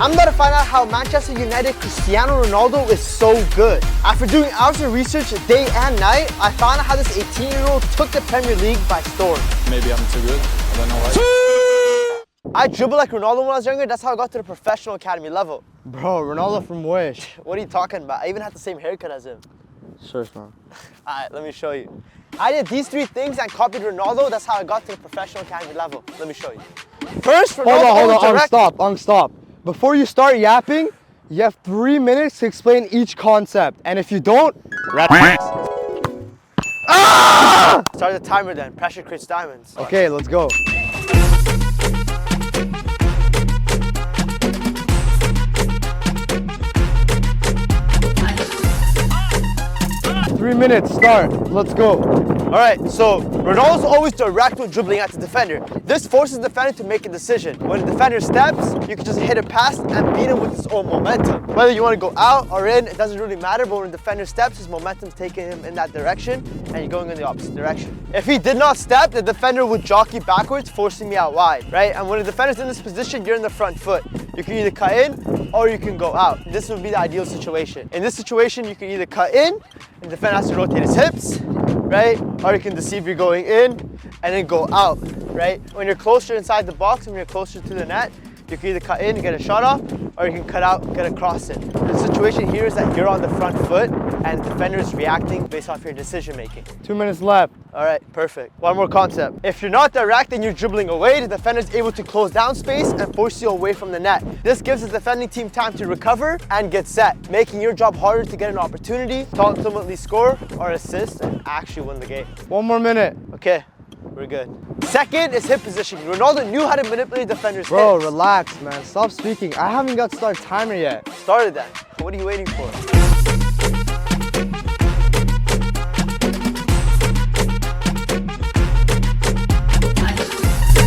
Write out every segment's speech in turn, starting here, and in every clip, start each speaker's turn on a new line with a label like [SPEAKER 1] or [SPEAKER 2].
[SPEAKER 1] I'm about to find out how Manchester United Cristiano Ronaldo is so good. After doing hours of research day and night, I found out how this 18-year-old took the Premier League by storm.
[SPEAKER 2] Maybe I'm too good, I don't know why.
[SPEAKER 1] I dribbled like Ronaldo when I was younger, that's how I got to the professional academy level.
[SPEAKER 3] Bro, Ronaldo from Wish.
[SPEAKER 1] What are you talking about? I even had the same haircut as him.
[SPEAKER 3] Sure, man.
[SPEAKER 1] Alright, let me show you. I did these 3 things and copied Ronaldo, that's how I got to the professional academy level. Let me show you. First, Ronaldo
[SPEAKER 3] Hold on, stop. Before you start yapping, you have 3 minutes to explain each concept. And if you don't, red flags.
[SPEAKER 1] Ah! Start the timer then. Pressure creates diamonds.
[SPEAKER 3] Okay, let's go. Three minutes, start. Let's go.
[SPEAKER 1] Alright, so Ronaldo's always direct when dribbling at the defender. This forces the defender to make a decision. When the defender steps, you can just hit a pass and beat him with his own momentum. Whether you want to go out or in, it doesn't really matter, but when the defender steps, his momentum's taking him in that direction and you're going in the opposite direction. If he did not step, the defender would jockey backwards, forcing me out wide, right? And when the defender's in this position, you're in the front foot. You can either cut in or you can go out. This would be the ideal situation. In this situation, you can either cut in and the defender has to rotate his hips, right? Or you can deceive you're going in and then go out, right? When you're closer inside the box, when you're closer to the net, you can either cut in and get a shot off, or you can cut out and get a cross in. The situation here is that you're on the front foot and the defender is reacting based off your decision making.
[SPEAKER 3] 2 minutes left.
[SPEAKER 1] All right, perfect. One more concept. If you're not direct and you're dribbling away, the defender is able to close down space and force you away from the net. This gives the defending team time to recover and get set, making your job harder to get an opportunity to ultimately score or assist and actually win the game.
[SPEAKER 3] 1 more minute.
[SPEAKER 1] Okay, we're good. Second is hip positioning. Ronaldo knew how to manipulate defenders'
[SPEAKER 3] Bro,
[SPEAKER 1] hips.
[SPEAKER 3] relax, man. Stop speaking. I haven't got to start timer yet.
[SPEAKER 1] Started then. What are you waiting for?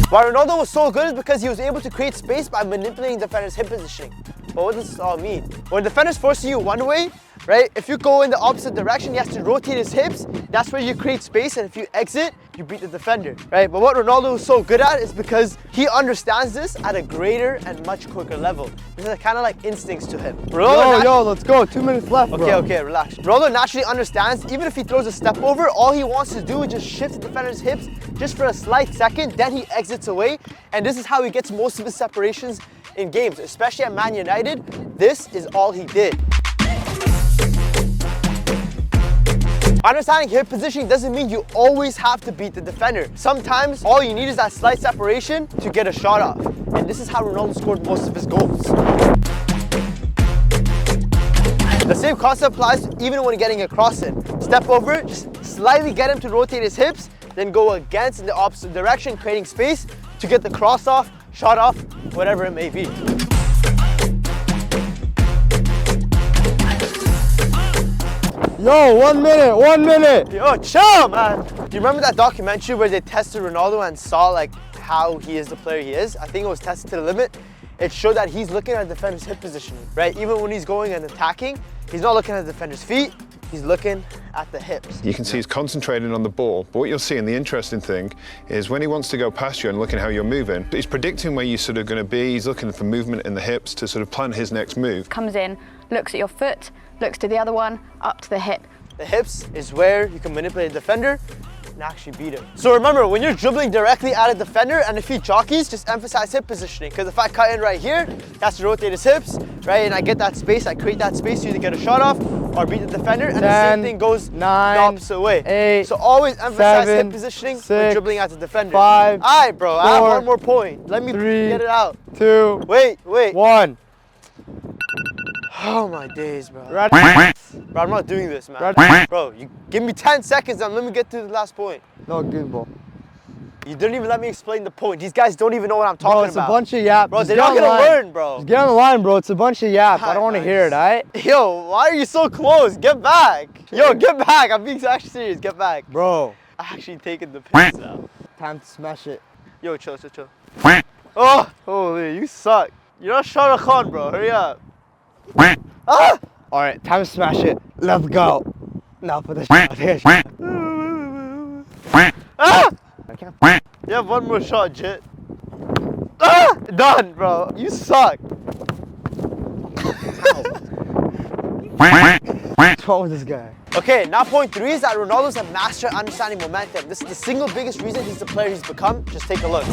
[SPEAKER 1] Why Ronaldo was so good is because he was able to create space by manipulating defenders' hip positioning. But what does this all mean? When defenders forcing you one way, right? If you go in the opposite direction, he has to rotate his hips. That's where you create space, and if you exit, you beat the defender, right? But what Ronaldo is so good at is because he understands this at a greater and much quicker level. This is kind of like instincts to him.
[SPEAKER 3] Yo, let's go. 2 minutes left, bro.
[SPEAKER 1] Okay, relax. Ronaldo naturally understands, even if he throws a step over, all he wants to do is just shift the defender's hips just for a slight second, then he exits away, and this is how he gets most of his separations in games, especially at Man United. This is all he did. Understanding hip positioning doesn't mean you always have to beat the defender. Sometimes all you need is that slight separation to get a shot off. And this is how Ronaldo scored most of his goals. The same concept applies even when getting a cross in. Step over, just slightly get him to rotate his hips, then go against in the opposite direction, creating space to get the cross off, shot off, whatever it may be.
[SPEAKER 3] Yo, 1 minute, 1 minute.
[SPEAKER 1] Yo, chill, man. Do you remember that documentary where they tested Ronaldo and saw like how he is the player he is? I think it was Tested to the Limit. It showed that he's looking at the defender's hip positioning, right? Even when he's going and attacking, he's not looking at the defender's feet, he's looking at the hips.
[SPEAKER 4] You can see he's concentrating on the ball, but what you'll see, and the interesting thing, is when he wants to go past you and looking how you're moving, he's predicting where you're sort of going to be, he's looking for movement in the hips to sort of plan his next move.
[SPEAKER 5] Comes in, looks at your foot, looks to the other one, up to the hip.
[SPEAKER 1] The hips is where you can manipulate a defender and actually beat him. So remember, when you're dribbling directly at a defender and if he jockeys, just emphasize hip positioning. Because if I cut in right here, he has to rotate his hips, right? And I get that space, I create that space to either get a shot off or beat the defender. And
[SPEAKER 3] 10,
[SPEAKER 1] the same thing goes
[SPEAKER 3] 9,
[SPEAKER 1] the opposite way.
[SPEAKER 3] 8,
[SPEAKER 1] so always emphasize
[SPEAKER 3] 7,
[SPEAKER 1] hip positioning
[SPEAKER 3] 6,
[SPEAKER 1] when dribbling at the defender.
[SPEAKER 3] 5,
[SPEAKER 1] all right, bro,
[SPEAKER 3] 4,
[SPEAKER 1] I have one more point. Let me
[SPEAKER 3] 3,
[SPEAKER 1] get it out.
[SPEAKER 3] 2,
[SPEAKER 1] Wait.
[SPEAKER 3] 1.
[SPEAKER 1] Oh my days, bro.
[SPEAKER 3] Red.
[SPEAKER 1] Bro, I'm not doing this, man.
[SPEAKER 3] Red.
[SPEAKER 1] Bro, you give me 10 seconds and let me get to the last point.
[SPEAKER 3] No good, bro.
[SPEAKER 1] You didn't even let me explain the point. These guys don't even know what I'm talking about.
[SPEAKER 3] Bro, it's a bunch of yap.
[SPEAKER 1] Bro,
[SPEAKER 3] Just
[SPEAKER 1] they're
[SPEAKER 3] get
[SPEAKER 1] not
[SPEAKER 3] on the
[SPEAKER 1] gonna
[SPEAKER 3] line.
[SPEAKER 1] learn, bro.
[SPEAKER 3] Just get on the line, bro. It's a bunch of yap. I don't want to hear it, alright?
[SPEAKER 1] Yo, why are you so close? Get back. Yo, get back. I'm being actually serious. Get back.
[SPEAKER 3] Bro.
[SPEAKER 1] I'm actually taking the piss now.
[SPEAKER 3] Time to smash it.
[SPEAKER 1] Yo, chill. Oh, holy, you suck. You're not Shah Rukh Khan, bro. Hurry up. Ah!
[SPEAKER 3] Alright, time to smash it. Let's go. Now for the shot.
[SPEAKER 1] Ah!
[SPEAKER 3] I can't.
[SPEAKER 1] You have one more shot, Jit. Ah! Done, bro. You suck.
[SPEAKER 3] What's wrong with this guy?
[SPEAKER 1] Okay, now point 3 is that Ronaldo's a master at understanding momentum. This is the single biggest reason he's the player he's become. Just take a look.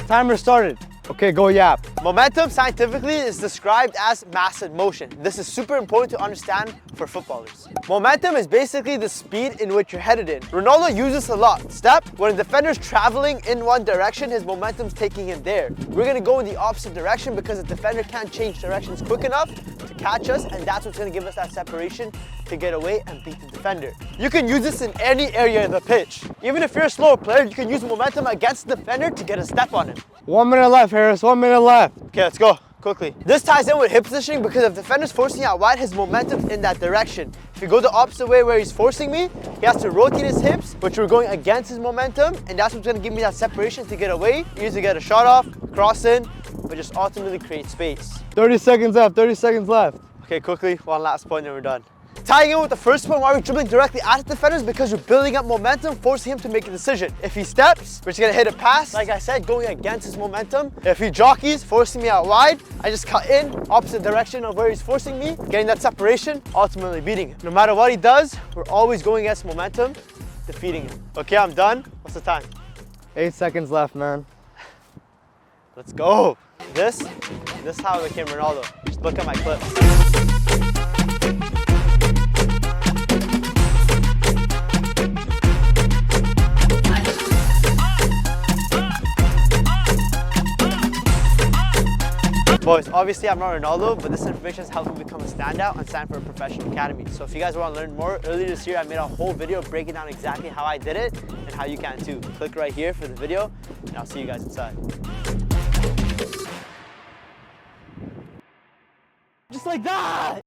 [SPEAKER 3] Timer started. Okay, go yap.
[SPEAKER 1] Momentum scientifically is described as mass in motion. This is super important to understand for footballers. Momentum is basically the speed in which you're headed in. Ronaldo uses this a lot. Step, when a defender's traveling in one direction, his momentum's taking him there. We're gonna go in the opposite direction because the defender can't change directions quick enough to catch us, and that's what's gonna give us that separation to get away and beat the defender. You can use this in any area of the pitch. Even if you're a slower player, you can use momentum against the defender to get a step on him.
[SPEAKER 3] 1 minute left, Harris. 1 minute left.
[SPEAKER 1] Okay, let's go quickly. This ties in with hip positioning because if the defender's forcing out wide, his momentum's in that direction. If you go the opposite way where he's forcing me, he has to rotate his hips, which we're going against his momentum, and that's what's gonna give me that separation to get away. Easy to get a shot off, cross in, but just ultimately create space.
[SPEAKER 3] 30 seconds left, 30 seconds left.
[SPEAKER 1] Okay, quickly, one last point and we're done. Tying in with the first point, why we're dribbling directly at the defenders, because we're building up momentum, forcing him to make a decision. If he steps, we're just gonna hit a pass, like I said, going against his momentum. If he jockeys, forcing me out wide, I just cut in, opposite direction of where he's forcing me, getting that separation, ultimately beating him. No matter what he does, we're always going against momentum, defeating him. Okay, I'm done. What's the time?
[SPEAKER 3] 8 seconds left, man.
[SPEAKER 1] Let's go. This is how I became Ronaldo. Just look at my clips. Boys, obviously I'm not Ronaldo, but this information has helped me become a standout and stand for a professional academy. So if you guys want to learn more, earlier this year I made a whole video breaking down exactly how I did it and how you can too. Click right here for the video, and I'll see you guys inside. Just like that!